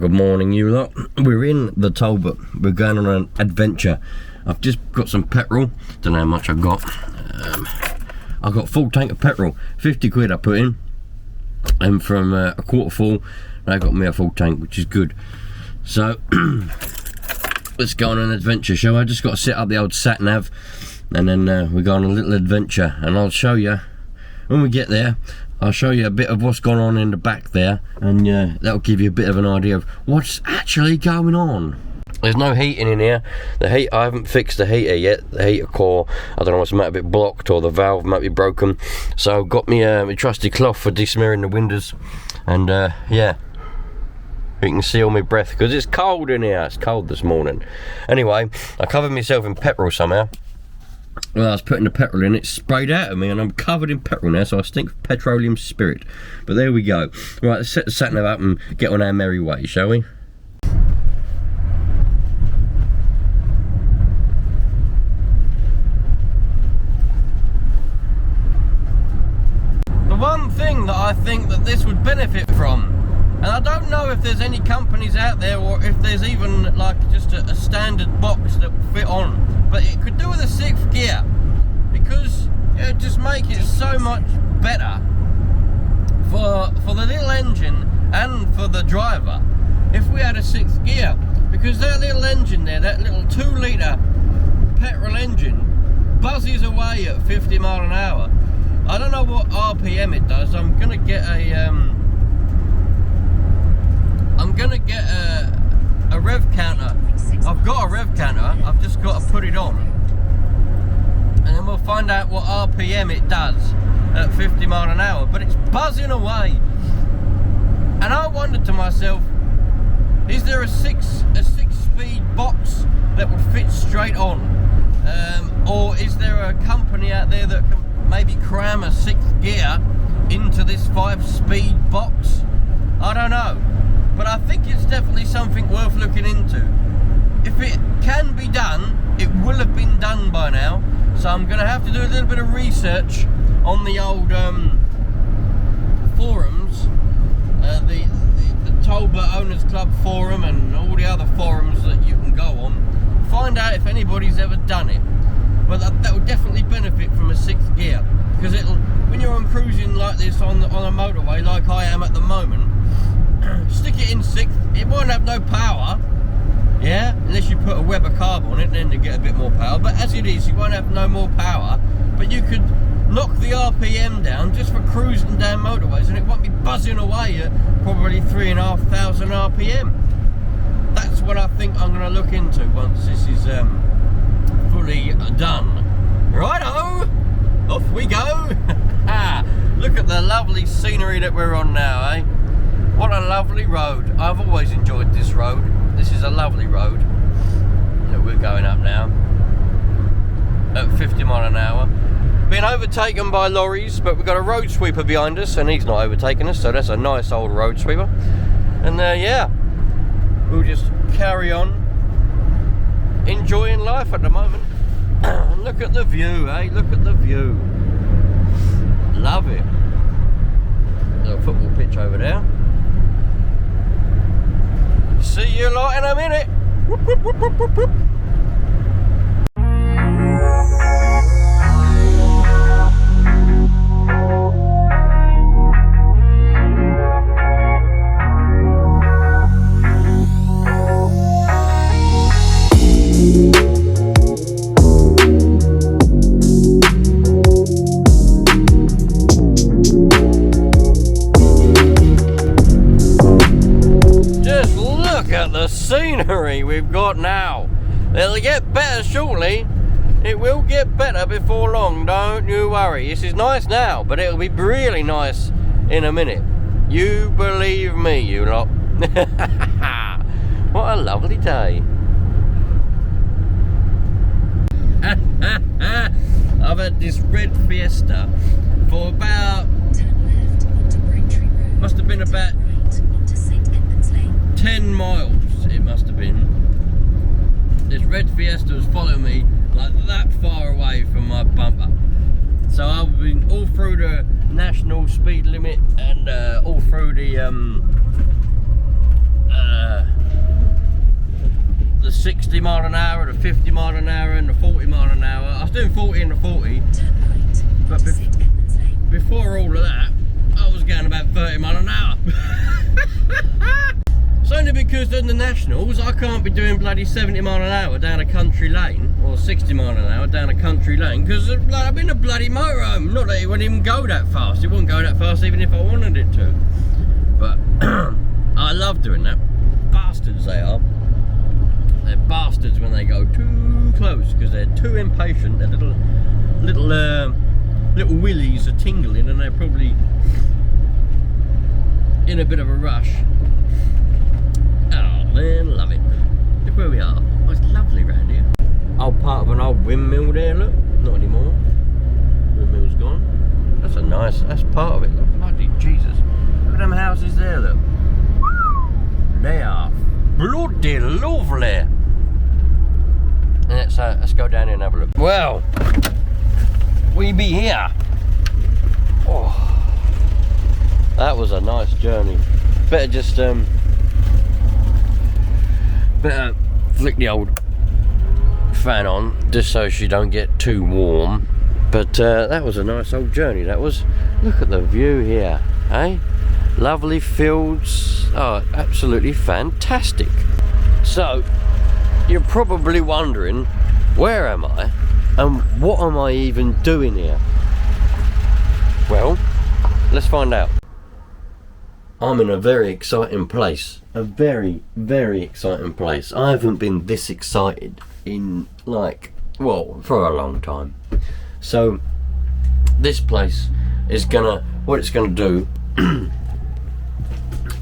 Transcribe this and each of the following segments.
Good morning, you lot. We're in the Talbot. We're going on an adventure. I've just got some petrol. Don't know how much I've got. I've got a full tank of petrol. 50 quid I put in. And from a quarter full, they got me a full tank, which is good. So, let's go on an adventure, shall I? Just got to set up the old sat-nav. And then we go on a little adventure. And I'll show you, when we get there, I'll show you a bit of what's gone on in the back there, and that'll give you a bit of an idea of what's actually going on. There's no heating in here. The heat, I haven't fixed the heater yet. The heater core, I don't know what's might be blocked or the valve might be broken. So I've got me my trusty cloth for desmearing the windows, and yeah, you can see all my breath because it's cold in here. It's cold this morning. Anyway, I covered myself in petrol somehow. Well, I was putting the petrol in, it sprayed out of me, and I'm covered in petrol now, so I stink of petroleum spirit. But there we go. Right, let's set the sat-nav up and get on our merry way, shall we? The one thing that I think that this would benefit from, and I don't know if there's any companies out there or if there's even like just a standard box that would fit on, but it could do with a 6th gear, because it would just make it so much better for the little engine and for the driver if we had a 6th gear, because that little engine there, that little 2-litre petrol engine, buzzes away at 50 mile an hour. I don't know what RPM it does. I'm gonna get a rev counter. I've got a rev counter, I've just got to put it on, and then we'll find out what RPM it does at 50 mile an hour. But it's buzzing away, and I wondered to myself, is there a six speed box that would fit straight on, or is there a company out there that can maybe cram a 6th gear into this 5-speed box? I don't know, but I think it's definitely something worth looking into. If it can be done, it will have been done by now, so I'm going to have to do a little bit of research on the old forums, the Talbot Owners Club forum and all the other forums that you can go on, find out if anybody's ever done it. But that would definitely benefit from a 6th gear, because it'll, when you're on cruising like this on a motorway like I am at the moment, stick it in 6th, it won't have no power, yeah, unless you put a Weber carb on it, then you get a bit more power. But as it is, you won't have no more power, but you could knock the RPM down just for cruising down motorways, and it won't be buzzing away at probably 3,500 RPM. That's what I think I'm going to look into once this is fully done. Righto, off we go. Look at the lovely scenery that we're on now, eh? What a lovely road. I've always enjoyed this road. This is a lovely road that we're going up now at 50 mile an hour. Being overtaken by lorries, but we've got a road sweeper behind us, and he's not overtaking us, so that's a nice old road sweeper. And yeah, we'll just carry on enjoying life at the moment. Look at the view, eh? Look at the view. Love it. Little football pitch over there. See you lot in a minute. Whoop, whoop, whoop, whoop, whoop, whoop. Scenery we've got now. It'll get better shortly. It will get better before long, don't you worry. This is nice now, but it'll be really nice in a minute. You believe me, you lot. What a lovely day. I've had this red Fiesta for about, must have been about 10 miles. It must have been. This red Fiesta was following me like that far away from my bumper. So I've been all through the national speed limit and all through the 60 mile an hour, the 50 mile an hour and the 40 mile an hour. I was doing 40 and the 40, but before all of that, I was going about 30 mile an hour. It's only because in the Nationals I can't be doing bloody 70 mile an hour down a country lane, or 60 mile an hour down a country lane, because I'm in a bloody motorhome. Not that it wouldn't even go that fast. It wouldn't go that fast even if I wanted it to. But I love doing that. Bastards they are. They're bastards when they go too close, because they're too impatient. Their little willies are tingling, and they're probably in a bit of a rush. Oh man, love it. Look where we are. Oh, it's lovely round here. Old part of an old windmill there, look. Not anymore. Windmill's gone. That's part of it, look. Bloody Jesus. Look at them houses there, look. They are bloody lovely. And let's go down here and have a look. Well, we be here. Oh, that was a nice journey. Better just better flick the old fan on just so she don't get too warm. But that was a nice old journey, that was. Look at the view here, eh? Lovely fields. Oh, absolutely fantastic. So you're probably wondering, where am I and what am I even doing here? Well, let's find out. I'm in a very exciting place. A very, very exciting place. I haven't been this excited in, like, well, for a long time. So this place is what it's gonna do,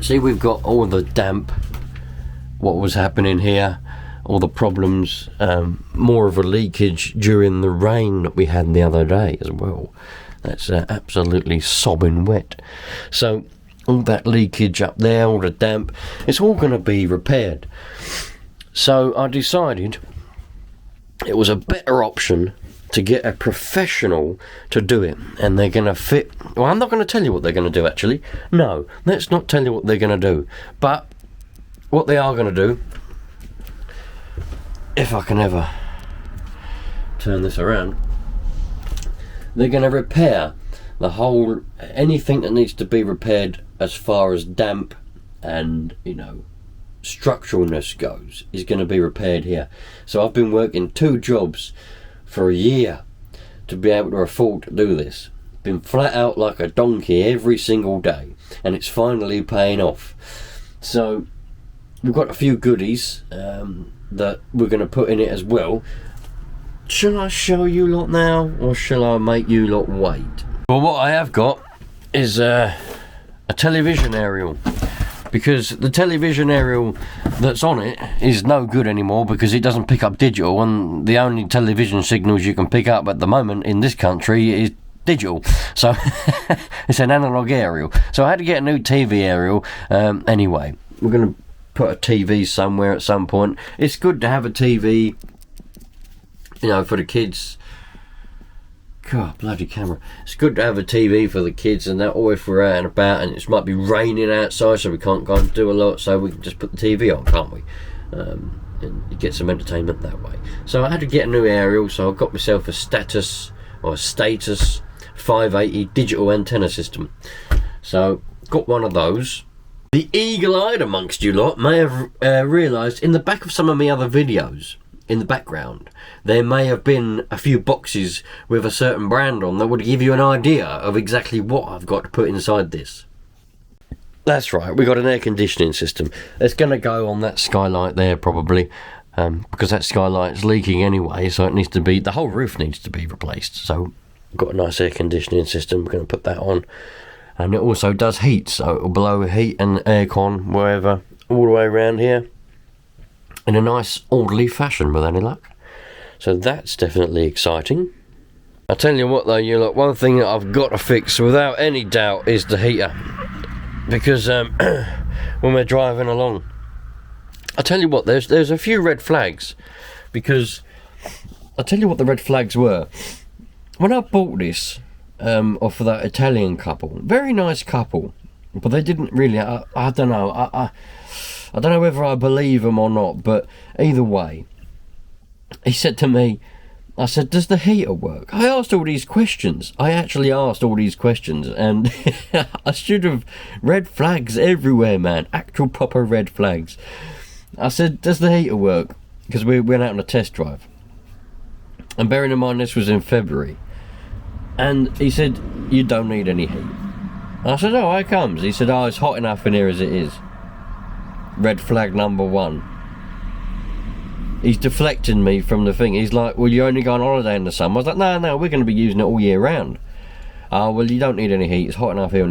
see, we've got all the damp, what was happening here, all the problems, more of a leakage during the rain that we had the other day as well. That's absolutely sobbing wet. So all that leakage up there, all the damp, it's all going to be repaired. So I decided it was a better option to get a professional to do it, and they're going to fit. Well, I'm not going to tell you what they're going to do, actually. No, let's not tell you what they're going to do. But what they are going to do, if I can ever turn this around, they're going to repair the whole, anything that needs to be repaired as far as damp and, you know, structuralness goes, is going to be repaired here. So I've been working 2 jobs for a year to be able to afford to do this. Been flat out like a donkey every single day, and it's finally paying off. So we've got a few goodies that we're going to put in it as well. Shall I show you lot now, or shall I make you lot wait? Well, what I have got is a television aerial, because the television aerial that's on it is no good anymore because it doesn't pick up digital, and the only television signals you can pick up at the moment in this country is digital. So it's an analog aerial. So I had to get a new TV aerial. Anyway, we're going to put a TV somewhere at some point. It's good to have a TV, you know, for the kids. God, bloody camera. It's good to have a TV for the kids and that, or if we're out and about and it might be raining outside, so we can't go and do a lot, so we can just put the TV on, can't we? And you get some entertainment that way. So I had to get a new aerial, so I got myself a Status 580 digital antenna system. So got one of those. The eagle-eyed amongst you lot may have realised in the back of some of my other videos, in the background, there may have been a few boxes with a certain brand on that would give you an idea of exactly what I've got to put inside this. That's right, we got an air conditioning system. It's going to go on that skylight there probably, because that skylight's leaking anyway, so it needs to be, the whole roof needs to be replaced. So we've got a nice air conditioning system, we're going to put that on. And it also does heat, so it'll blow heat and aircon wherever, all the way around here, in a nice orderly fashion with any luck. So that's definitely exciting. I tell you what though, you look, one thing that I've got to fix without any doubt is the heater, because when we're driving along, I tell you what, there's a few red flags, because I tell you what the red flags were. When I bought this off of that Italian couple, very nice couple, but they didn't really, I don't know, I don't know whether I believe them or not, but either way, he said to me, I said, does the heater work? I asked all these questions. I actually asked all these questions, and I should have. Red flags everywhere, man. Actual proper red flags. I said, does the heater work? Because we went out on a test drive. And bearing in mind this was in February. And he said, you don't need any heat. I said, oh, how comes? He said, oh, it's hot enough in here as it is. Red flag number 1. He's deflecting me from the thing. He's like, well, you only go on holiday in the summer. I was like, no, we're going to be using it all year round. Well, you don't need any heat. It's hot enough here,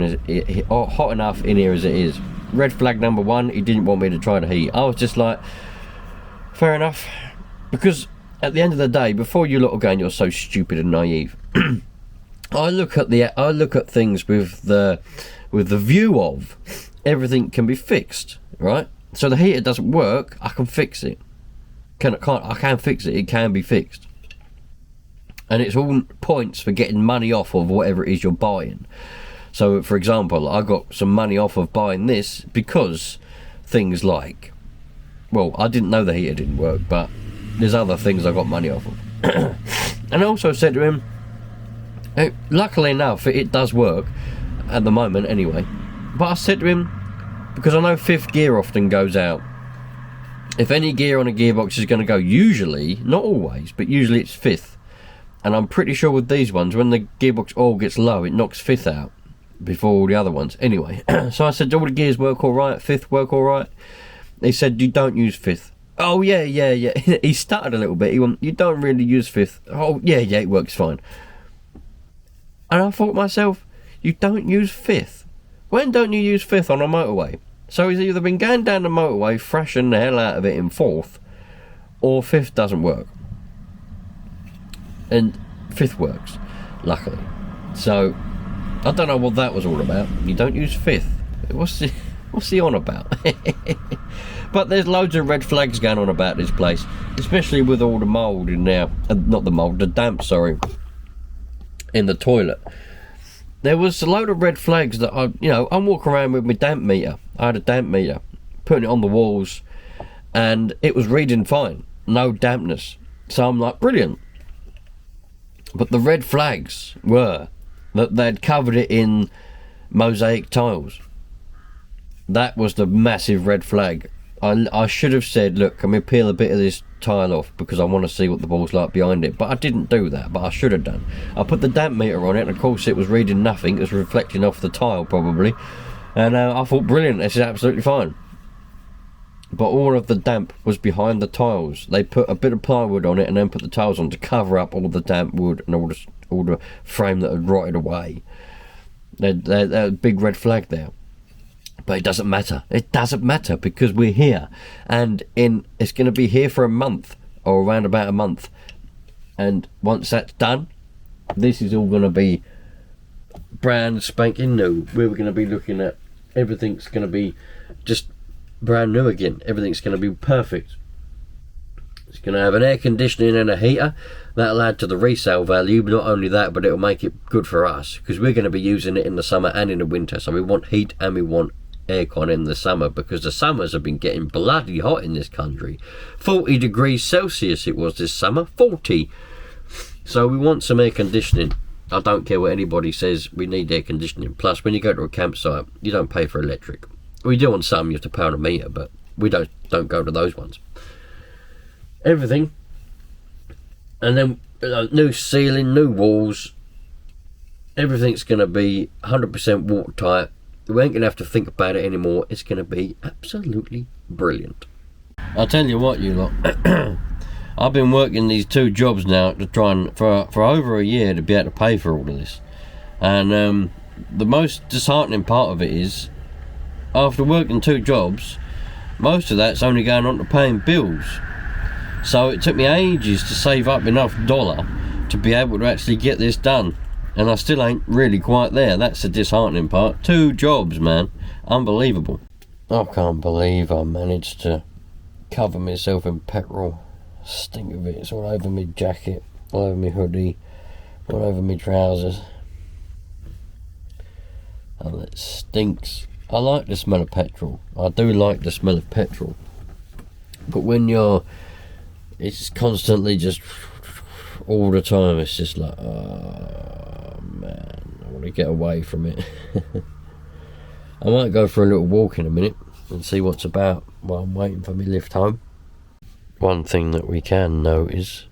hot enough in here as it is. Red flag number 1, he didn't want me to try the heat. I was just like, fair enough. Because at the end of the day, before you lot are going, you're so stupid and naive. I look at things with the view of everything can be fixed, right? So the heater doesn't work, I can fix it. I can fix it. It can be fixed, and it's all points for getting money off of whatever it is you're buying. So, for example, I got some money off of buying this because things like, well, I didn't know the heater didn't work, but there's other things I got money off of. And I also said to him, luckily enough, it does work at the moment anyway. But I said to him, because I know 5th gear often goes out. If any gear on a gearbox is going to go, usually, not always, but usually it's 5th. And I'm pretty sure with these ones, when the gearbox oil gets low, it knocks 5th out before all the other ones. Anyway, so I said, do all the gears work all right? 5th work all right? He said, you don't use 5th. Oh, yeah. He stuttered a little bit. He went, you don't really use 5th. Oh, yeah, it works fine. And I thought to myself, you don't use 5th? When don't you use 5th on a motorway? So he's either been going down the motorway, thrashing the hell out of it in 4th, or 5th doesn't work. And 5th works, luckily. So, I don't know what that was all about. You don't use 5th. What's he on about? But there's loads of red flags going on about this place, especially with all the mould in there. Not the mould, the damp, sorry, in the toilet. There was a load of red flags that I'm walking around with my damp meter. I had a damp meter, putting it on the walls, and it was reading fine, no dampness. So I'm like, brilliant. But the red flags were that they'd covered it in mosaic tiles. That was the massive red flag. I should have said, look, can we peel a bit of this tile off because I want to see what the ball's like behind it. But I didn't do that, but I should have done. I put the damp meter on it, and of course it was reading nothing. It was reflecting off the tile probably, and I thought, brilliant, this is absolutely fine. But all of the damp was behind the tiles. They put a bit of plywood on it and then put the tiles on to cover up all the damp wood and all the frame that had rotted away. There's a big red flag there. But it doesn't matter. It doesn't matter because we're here, and it's going to be here for a month or around about a month. And once that's done, this is all going to be brand spanking new. We're going to be looking at everything's going to be just brand new again. Everything's going to be perfect. It's going to have an air conditioning and a heater. That'll add to the resale value, but not only that, but it'll make it good for us because we're going to be using it in the summer and in the winter. So we want heat and we want aircon in the summer because the summers have been getting bloody hot in this country. 40 degrees Celsius it was this summer, 40. So we want some air conditioning. I don't care what anybody says, we need air conditioning. Plus, when you go to a campsite, you don't pay for electric. We do on some, you have to pay on a meter, but we don't go to those ones. Everything. And then new ceiling, new walls. Everything's going to be 100% watertight. We ain't going to have to think about it anymore. It's going to be absolutely brilliant. I'll tell you what, you lot. I've been working these 2 jobs now to try and for over a year to be able to pay for all of this. And the most disheartening part of it is, after working 2 jobs, most of that's only going on to paying bills. So it took me ages to save up enough dollar to be able to actually get this done. And I still ain't really quite there. That's the disheartening part. 2 jobs, man. Unbelievable. I can't believe I managed to cover myself in petrol. Stink of it. It's all over me jacket, all over me hoodie, all over me trousers. And it stinks. I like the smell of petrol. I do like the smell of petrol. But when you're it's constantly just all the time. It's just like, oh man, I want to get away from it. I might go for a little walk in a minute and see what's about while I'm waiting for my lift home. One thing that we can notice,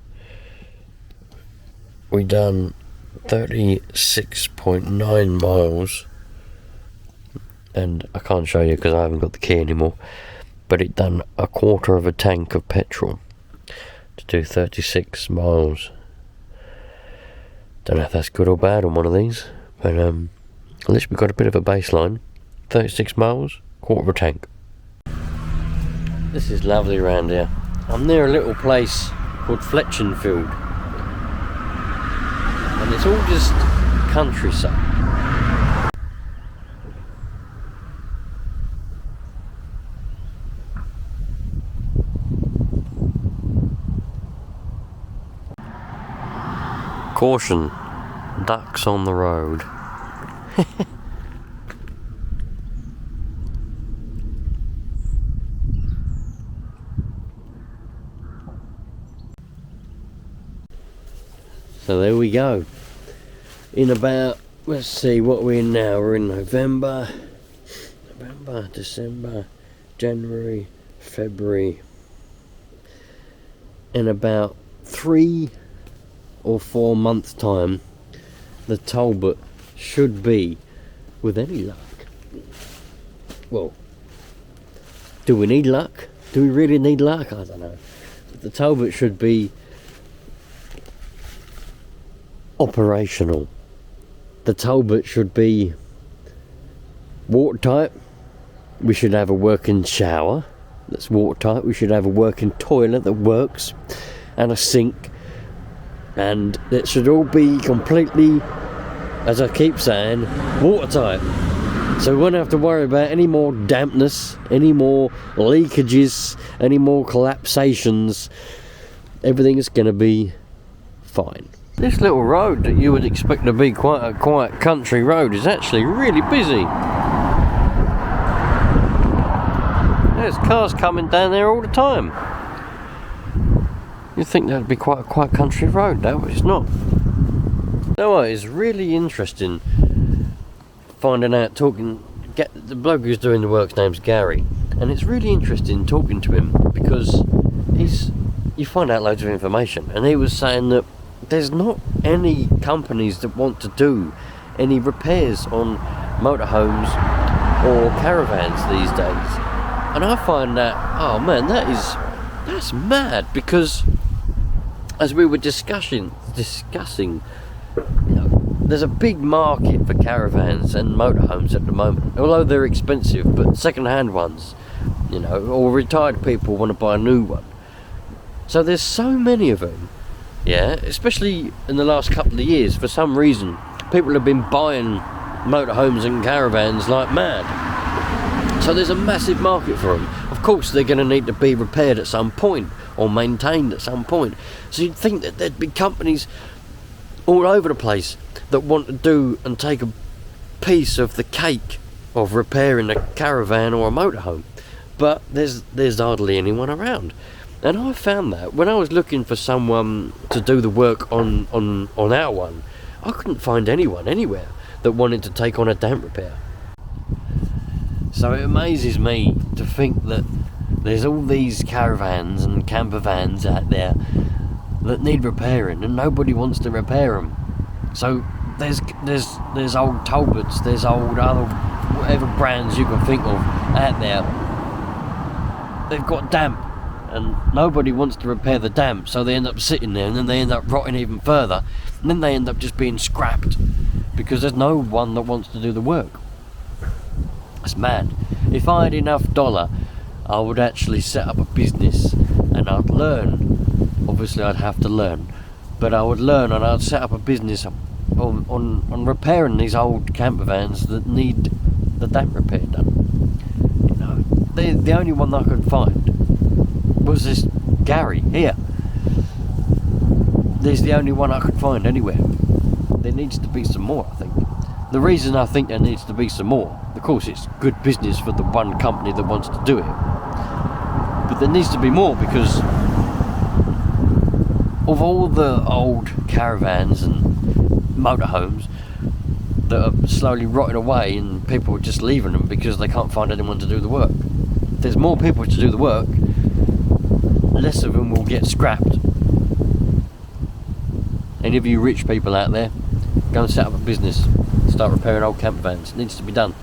we done 36.9 miles, and I can't show you because I haven't got the key anymore, but it done a quarter of a tank of petrol to do 36 miles. Don't know if that's good or bad on one of these, but at least we've got a bit of a baseline. 36 miles, quarter of a tank. This is lovely around here. I'm near a little place called Fletchenfield, and it's all just countryside. Caution, ducks on the road. So there we go. In about, let's see, what we're in now. We're in November, December, January, February. In about 3 or 4 months' time, the Talbot should be, with any luck. Well, do we need luck? Do we really need luck? I don't know. But the Talbot should be operational. The Talbot should be watertight. We should have a working shower that's watertight. We should have a working toilet that works, and a sink, and it should all be completely, as I keep saying, watertight. So we won't have to worry about any more dampness, any more leakages, any more collapsations. Everything is going to be fine. This little road that you would expect to be quite a quiet country road is actually really busy. There's cars coming down there all the time. You'd think that would be quite a quiet country road, though, but it's not. No, it's really interesting finding out, the bloke who's doing the work's name's Gary, and it's really interesting talking to him because you find out loads of information, and he was saying that there's not any companies that want to do any repairs on motorhomes or caravans these days. And I find that, oh man, that's mad, because as we were discussing, you know, there's a big market for caravans and motorhomes at the moment, although they're expensive, but second-hand ones, you know, or retired people want to buy a new one. So there's so many of them. Yeah, especially in the last couple of years, for some reason, people have been buying motorhomes and caravans like mad. So there's a massive market for them. Of course, they're going to need to be repaired at some point, or maintained at some point. So you'd think that there'd be companies all over the place that want to do and take a piece of the cake of repairing a caravan or a motorhome. But there's hardly anyone around. And I found that when I was looking for someone to do the work on our one, I couldn't find anyone anywhere that wanted to take on a damp repair. So it amazes me to think that there's all these caravans and camper vans out there that need repairing, and nobody wants to repair them. So there's old Talbots, there's old other whatever brands you can think of out there. They've got damp, and nobody wants to repair the damp, so they end up sitting there, and then they end up rotting even further, and then they end up just being scrapped because there's no one that wants to do the work. It's mad. If I had enough dollar, I would actually set up a business, and I'd learn. Obviously I'd have to learn, but I would learn, and I'd set up a business on repairing these old camper vans that need the damp repair done. You know, the only one that I could find was this Gary here. There's the only one I could find anywhere. There needs to be some more, I think. The reason I think there needs to be some more, of course it's good business for the one company that wants to do it, but there needs to be more because of all the old caravans and motorhomes that are slowly rotting away and people are just leaving them because they can't find anyone to do the work. If there's more people to do the work, less of them will get scrapped. Any of you rich people out there, go and set up a business, start repairing old camper vans. It needs to be done.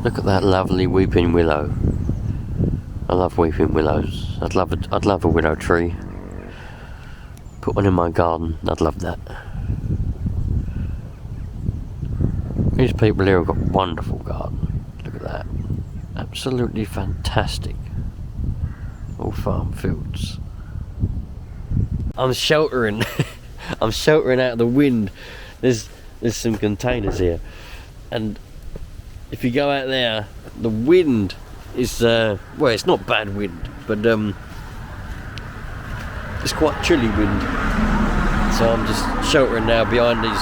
Look at that lovely weeping willow. I love weeping willows. I'd love a willow tree. Put one in my garden. I'd love that. These people here have got a wonderful garden. Look at that. Absolutely fantastic. All farm fields. I'm sheltering. I'm sheltering out of the wind. There's some containers here, and if you go out there, the wind is well, it's not bad wind, but it's quite chilly wind. So I'm just sheltering now behind these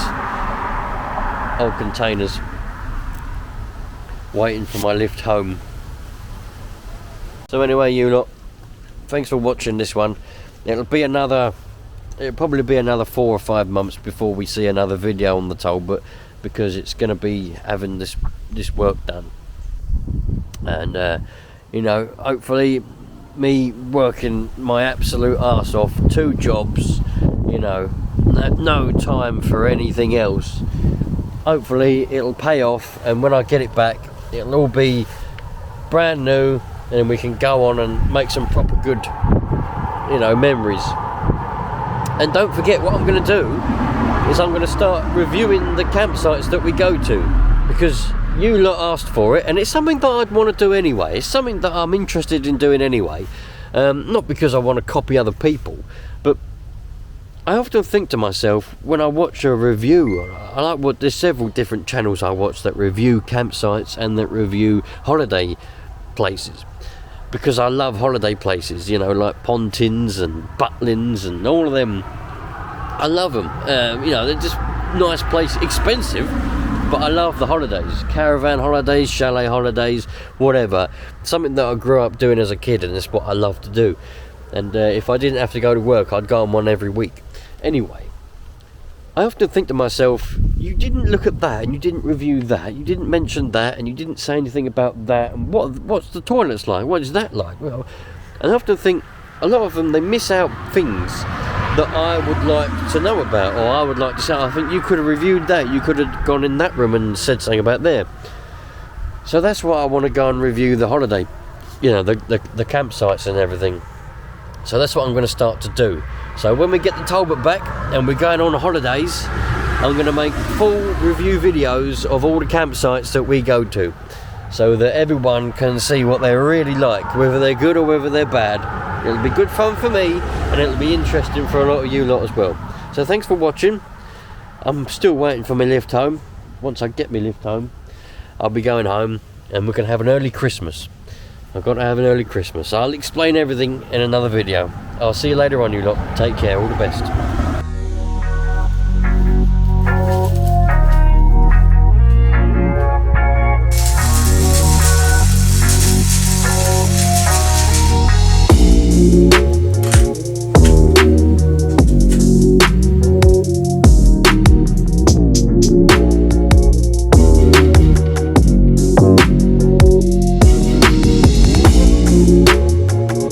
old containers, waiting for my lift home. So anyway, you lot, thanks for watching this one. It'll probably be another 4 or 5 months before we see another video on the Talbot, because it's going to be having this work done. And you know, hopefully me working my absolute arse off, 2 jobs, you know, no time for anything else. Hopefully it'll pay off, and when I get it back, it'll all be brand new, and we can go on and make some proper good, you know, memories. And don't forget, what I'm going to do is I'm going to start reviewing the campsites that we go to, because you lot asked for it, and it's something that I'd want to do anyway. It's something that I'm interested in doing anyway. Not because I want to copy other people, but I often think to myself, when I watch a review, there's several different channels I watch that review campsites and that review holiday places, because I love holiday places, you know, like Pontins and Butlins and all of them. I love them. You know, they're just nice places, expensive, but I love the holidays. Caravan holidays, chalet holidays, whatever. Something that I grew up doing as a kid, and it's what I love to do. And if I didn't have to go to work, I'd go on one every week. Anyway, I often think to myself, you didn't look at that, and you didn't review that, you didn't mention that, and you didn't say anything about that, and what's the toilets like, what is that like? Well, and I often think, a lot of them, they miss out things that I would like to know about, or I would like to say, I think you could have reviewed that, you could have gone in that room and said something about there. So that's why I want to go and review the holiday, you know, the campsites and everything. So that's what I'm going to start to do. So when we get the Talbot back and we're going on holidays, I'm going to make full review videos of all the campsites that we go to, so that everyone can see what they're really like, whether they're good or whether they're bad. It'll be good fun for me, and it'll be interesting for a lot of you lot as well. So thanks for watching. I'm still waiting for my lift home. Once I get my lift home, I'll be going home, and we're going to have an early Christmas. I've got to have an early Christmas. I'll explain everything in another video. I'll see you later on, you lot. Take care. All the best.